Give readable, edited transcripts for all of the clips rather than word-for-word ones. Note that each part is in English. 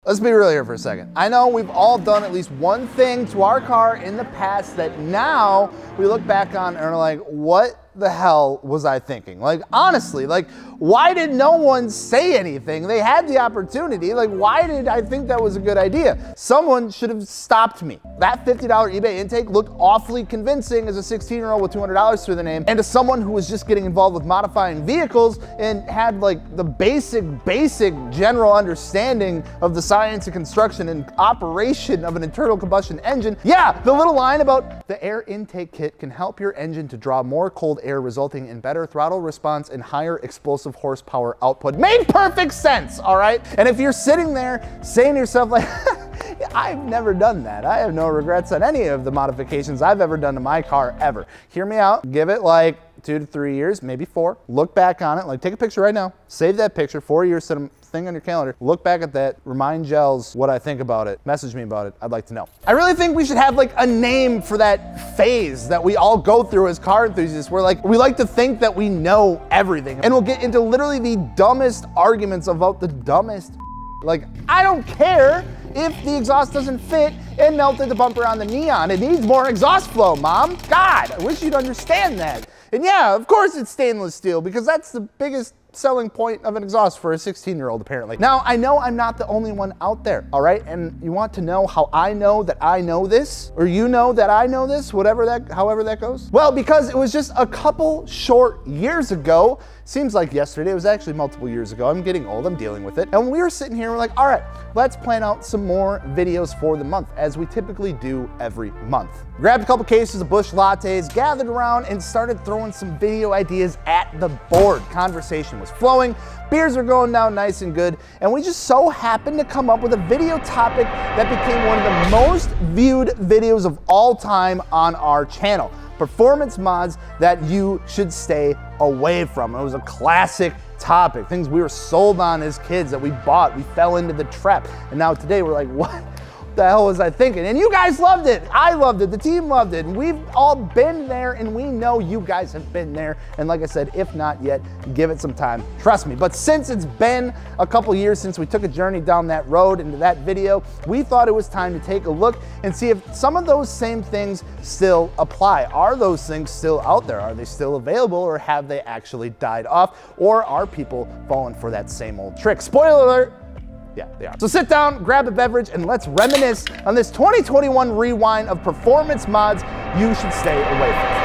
Let's be real here for a second. I know we've all done at least one thing to our car in the past that now we look back on and are like, what the hell was I thinking? Like, honestly, like, why did no one say anything? They had the opportunity. Like, why did I think that was a good idea? Someone should have stopped me. That $50 eBay intake looked awfully convincing as a 16-year-old with $200 through the name, and to someone who was just getting involved with modifying vehicles and had like the basic general understanding of the science and construction and operation of an internal combustion engine. Yeah, the little line about the air intake kit can help your engine to draw more cold air, resulting in better throttle response and higher explosive horsepower output. Made perfect sense, all right? And if you're sitting there saying to yourself like, I've never done that. I have no regrets on any of the modifications I've ever done to my car ever. Hear me out. Give it like 2 to 3 years, maybe 4. Look back on it. Like, take a picture right now. Save that picture. 4 years, set a thing on your calendar. Look back at that. Remind Gels what I think about it. Message me about it. I'd like to know. I really think we should have like a name for that phase that we all go through as car enthusiasts, where like we like to think that we know everything, and we'll get into literally the dumbest arguments about the dumbest. Like, I don't care if the exhaust doesn't fit and melted the bumper on the Neon. It needs more exhaust flow, Mom. God, I wish you'd understand that. And yeah, of course it's stainless steel, because that's the biggest selling point of an exhaust for a 16-year-old, apparently. Now, I know I'm not the only one out there, all right? And you want to know how I know that I know this, or you know that I know this, however that goes? Well, because it was just a couple short years ago. Seems like yesterday. It was actually multiple years ago. I'm getting old, I'm dealing with it. And we were sitting here, we're like, all right, let's plan out some more videos for the month, as we typically do every month. Grabbed a couple cases of Busch lattes, gathered around, and started throwing some video ideas at the board. Conversation was flowing, beers were going down nice and good, and we just so happened to come up with a video topic that became one of the most viewed videos of all time on our channel. Performance mods that you should stay away from. It was a classic topic, things we were sold on as kids that we bought, we fell into the trap, and now today we're like, what the hell was I thinking? And you guys loved it, I loved it, the team loved it, and we've all been there, and we know you guys have been there. And like I said, if not yet, give it some time, trust me. But since it's been a couple years since we took a journey down that road into that video, we thought it was time to take a look and see if some of those same things still apply. Are those things still out there? Are they still available, or have they actually died off? Or are people falling for that same old trick? Spoiler alert, yeah, they are. So sit down, grab a beverage, and let's reminisce on this 2021 rewind of performance mods you should stay away from.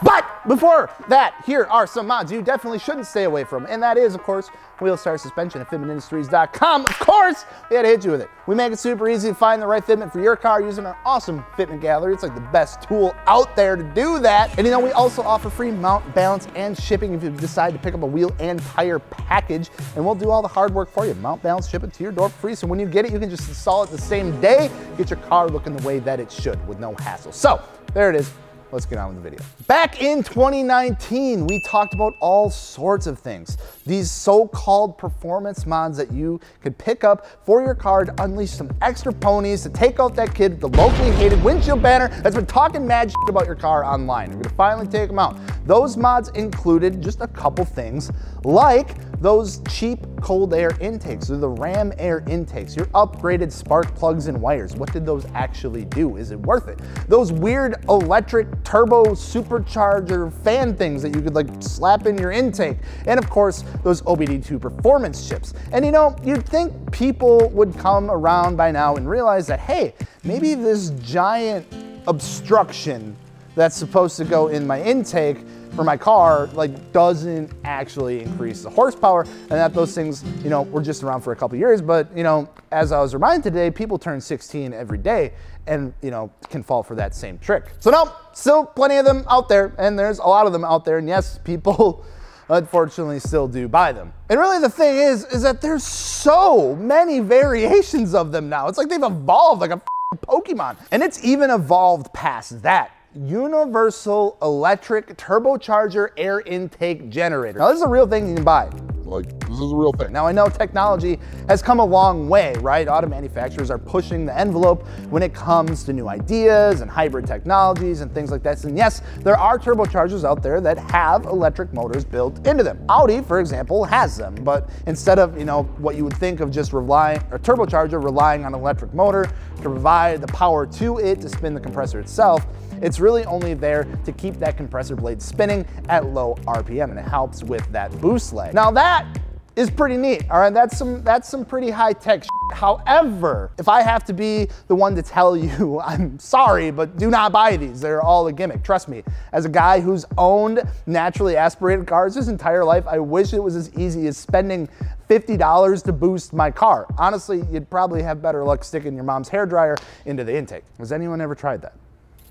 But before that, here are some mods you definitely shouldn't stay away from, and that is, of course, wheel star suspension at fitmentindustries.com. Of course, we had to hit you with it. We make it super easy to find the right fitment for your car using our awesome fitment gallery. It's like the best tool out there to do that. And you know, we also offer free mount, balance, and shipping if you decide to pick up a wheel and tire package, and we'll do all the hard work for you. Mount, balance, ship it to your door for free, so when you get it, you can just install it the same day, get your car looking the way that it should with no hassle. So, there it is. Let's get on with the video. Back in 2019, we talked about all sorts of things. These so-called performance mods that you could pick up for your car to unleash some extra ponies, to take out that kid with the locally hated windshield banner that's been talking mad shit about your car online. We're gonna finally take them out. Those mods included just a couple things, like those cheap cold air intakes, or the Ram air intakes, your upgraded spark plugs and wires. What did those actually do? Is it worth it? Those weird electric turbo supercharger fan things that you could like slap in your intake. And of course, those OBD2 performance chips. And you know, you'd think people would come around by now and realize that, hey, maybe this giant obstruction that's supposed to go in my intake for my car like doesn't actually increase the horsepower, and that those things, you know, were just around for a couple years. But you know, as I was reminded today, people turn 16 every day and, you know, can fall for that same trick. So no, still plenty of them out there, and there's a lot of them out there, and yes, people unfortunately still do buy them. And really the thing is that there's so many variations of them now. It's like they've evolved like a Pokemon, and it's even evolved past that. Universal electric turbocharger air intake generator. Now this is a real thing you can buy. Like, this is a real thing. Now, I know technology has come a long way, right? Auto manufacturers are pushing the envelope when it comes to new ideas and hybrid technologies and things like that. And yes, there are turbochargers out there that have electric motors built into them. Audi, for example, has them, but instead of, you know, what you would think of just relying, a turbocharger relying on an electric motor to provide the power to it to spin the compressor itself, it's really only there to keep that compressor blade spinning at low RPM, and it helps with that boost leg. Now that is pretty neat, all right? That's some pretty high-tech shit. However, if I have to be the one to tell you, I'm sorry, but do not buy these. They're all a gimmick, trust me. As a guy who's owned naturally aspirated cars his entire life, I wish it was as easy as spending $50 to boost my car. Honestly, you'd probably have better luck sticking your mom's hairdryer into the intake. Has anyone ever tried that?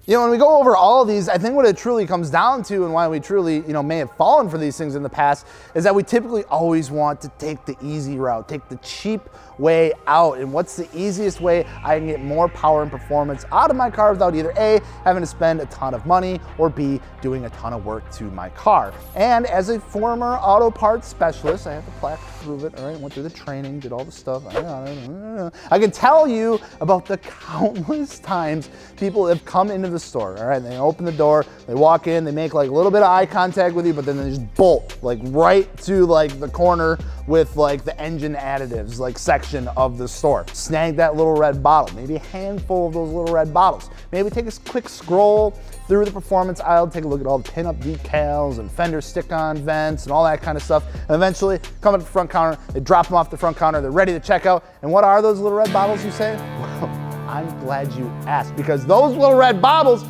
You know, when we go over all of these, I think what it truly comes down to, and why we truly, you know, may have fallen for these things in the past, is that we typically always want to take the easy route, take the cheap way out. And what's the easiest way I can get more power and performance out of my car without either A, having to spend a ton of money, or B, doing a ton of work to my car. And as a former auto parts specialist, I have the plaque to prove it, all right? Went through the training, did all the stuff. I can tell you about the countless times people have come into the store, all right? They open the door, they walk in, they make like a little bit of eye contact with you, but then they just bolt like right to like the corner with like the engine additives like section of the store. Snag that little red bottle, maybe a handful of those little red bottles. Maybe take a quick scroll through the performance aisle, take a look at all the pin-up decals and fender stick-on vents and all that kind of stuff. And eventually come up to the front counter, they drop them off the front counter, they're ready to check out. And what are those little red bottles, you say? Well, I'm glad you asked, because those little red bottles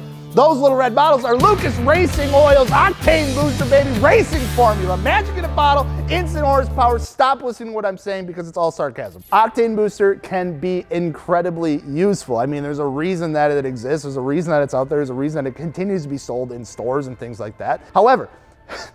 are Lucas Racing Oil's Octane Booster, baby, racing formula. Magic in a bottle, instant horsepower. Stop listening to what I'm saying because it's all sarcasm. Octane Booster can be incredibly useful. I mean, there's a reason that it exists. There's a reason that it's out there. There's a reason that it continues to be sold in stores and things like that. However,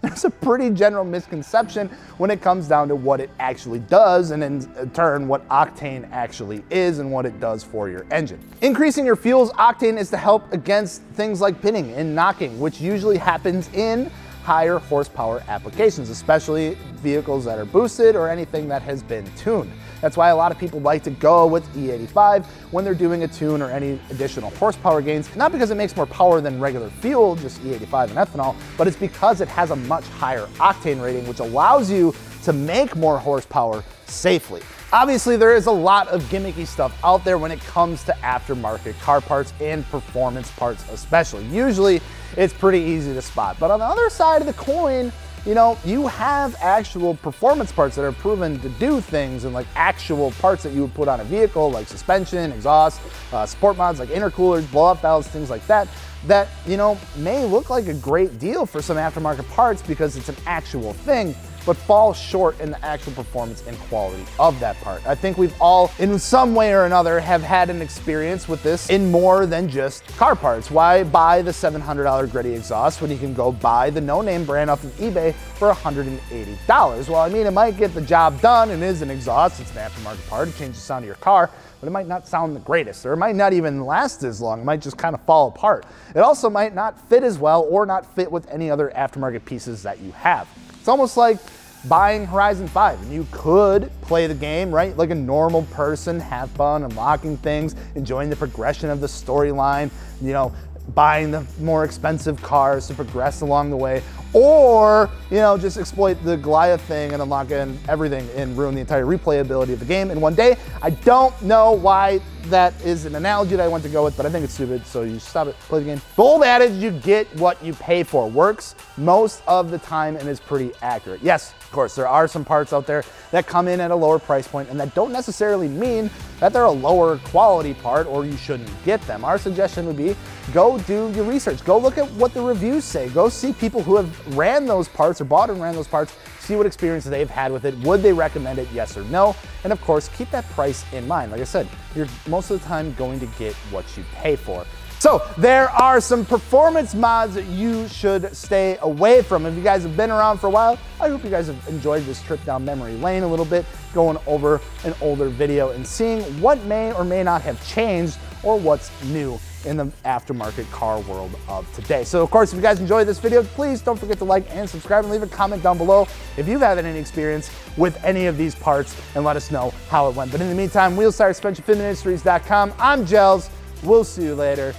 there's a pretty general misconception when it comes down to what it actually does, and in turn what octane actually is and what it does for your engine. Increasing your fuel's octane is to help against things like pinning and knocking, which usually happens in higher horsepower applications, especially vehicles that are boosted or anything that has been tuned. That's why a lot of people like to go with E85 when they're doing a tune or any additional horsepower gains, not because it makes more power than regular fuel, just E85 and ethanol, but it's because it has a much higher octane rating, which allows you to make more horsepower safely. Obviously, there is a lot of gimmicky stuff out there when it comes to aftermarket car parts and performance parts especially. Usually, it's pretty easy to spot. But on the other side of the coin, you know, you have actual performance parts that are proven to do things, and like actual parts that you would put on a vehicle, like suspension, exhaust, support mods like intercoolers, blow-off valves, things like that, that, you know, may look like a great deal for some aftermarket parts because it's an actual thing, but falls short in the actual performance and quality of that part. I think we've all, in some way or another, have had an experience with this in more than just car parts. Why buy the $700 gritty exhaust when you can go buy the no-name brand off of eBay for $180? Well, I mean, it might get the job done, and is an exhaust, it's an aftermarket part, it changes the sound of your car, but it might not sound the greatest, or it might not even last as long. It might just kind of fall apart. It also might not fit as well or not fit with any other aftermarket pieces that you have. It's almost like buying Horizon 5, and you could play the game, right? Like a normal person, have fun, unlocking things, enjoying the progression of the storyline, you know, buying the more expensive cars to progress along the way, or, you know, just exploit the Goliath thing and unlock everything and ruin the entire replayability of the game in one day. I don't know why that is an analogy that I want to go with, but I think it's stupid, so you stop it, play the game. The old adage, you get what you pay for, works most of the time and is pretty accurate. Yes, of course, there are some parts out there that come in at a lower price point, and that don't necessarily mean that they're a lower quality part or you shouldn't get them. Our suggestion would be, go do your research. Go look at what the reviews say. Go see people who have ran those parts or bought and ran those parts, see what experiences they've had with it. Would they recommend it, yes or no? And of course, keep that price in mind. Like I said, you're most of the time going to get what you pay for. So there are some performance mods that you should stay away from. If you guys have been around for a while, I hope you guys have enjoyed this trip down memory lane a little bit, going over an older video and seeing what may or may not have changed or what's new in the aftermarket car world of today. So of course, if you guys enjoyed this video, please don't forget to like and subscribe and leave a comment down below if you've had any experience with any of these parts and let us know how it went. But in the meantime, wheel side suspension, fitmentindustries.com. I'm Gels. We'll see you later.